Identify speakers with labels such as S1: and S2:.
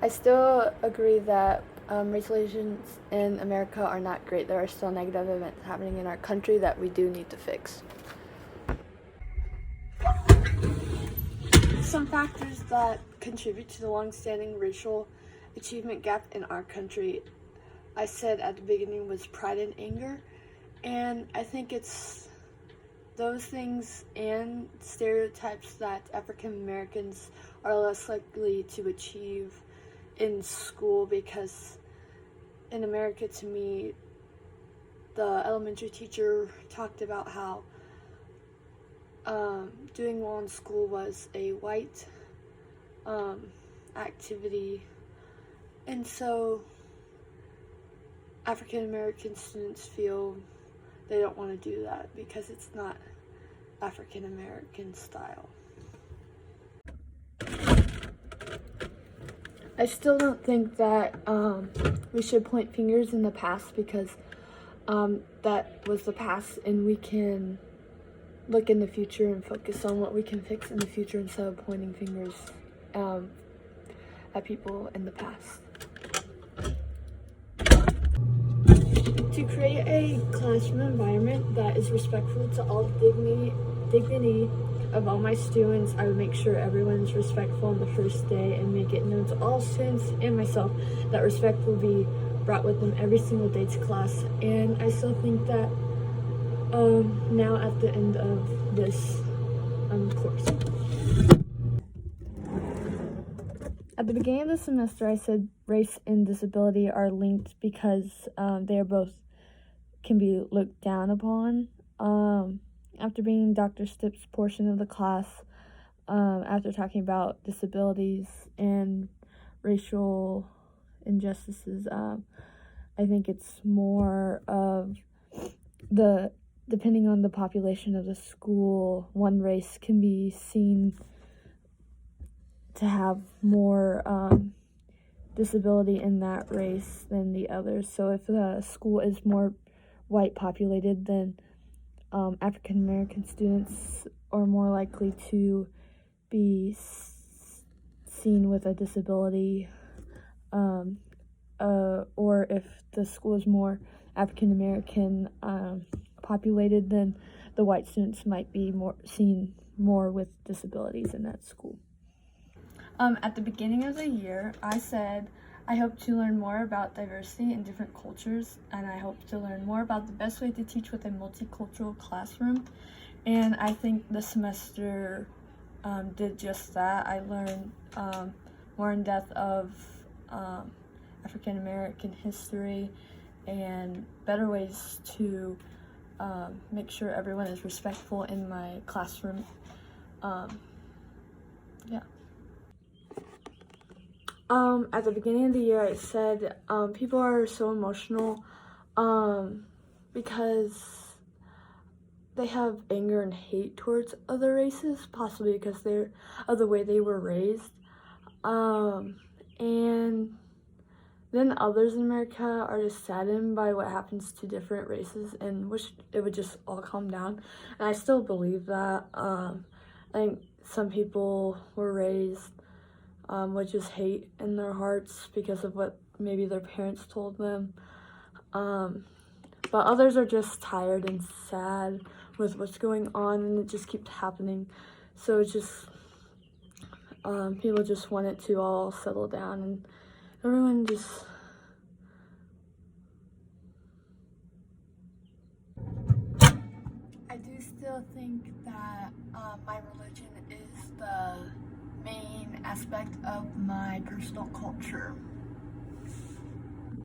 S1: I still agree that racial relations in America are not great. There are still negative events happening in our country that we do need to fix. Some factors that contribute to the long-standing racial achievement gap in our country, I said at the beginning, was pride and anger. And I think it's those things and stereotypes that African Americans are less likely to achieve in school, because in America, to me, the elementary teacher talked about how doing well in school was a white activity, and so African American students feel they don't want to do that because it's not African American style. I still don't think that we should point fingers in the past, because that was the past, and we can look in the future and focus on what we can fix in the future instead of pointing fingers at people in the past. To create a classroom environment that is respectful to all dignity of all my students, I would make sure everyone is respectful on the first day and make it known to all students and myself that respect will be brought with them every single day to class. And I still think that now at the end of this course. At the beginning of the semester, I said race and disability are linked because they are both can be looked down upon. After being Dr. Stipp's portion of the class, after talking about disabilities and racial injustices, I think it's more of depending on the population of the school, one race can be seen to have more disability in that race than the others. So if the school is more white populated, then African American students are more likely to be seen with a disability, or if the school is more African American populated, then the white students might be seen more with disabilities in that school. At the beginning of the year, I said I hope to learn more about diversity in different cultures, and I hope to learn more about the best way to teach with a multicultural classroom. And I think this semester did just that. I learned more in depth of African American history and better ways to make sure everyone is respectful in my classroom. At the beginning of the year, I said people are so emotional because they have anger and hate towards other races, possibly because they're of the way they were raised. And then others in America are just saddened by what happens to different races and wish it would just all calm down. And I still believe that. I think some people were raised with just hate in their hearts because of what maybe their parents told them. But others are just tired and sad with what's going on, and it just keeps happening. So it's just, people just want it to all settle down, and everyone just... I do still think that my religion is the main aspect of my personal culture.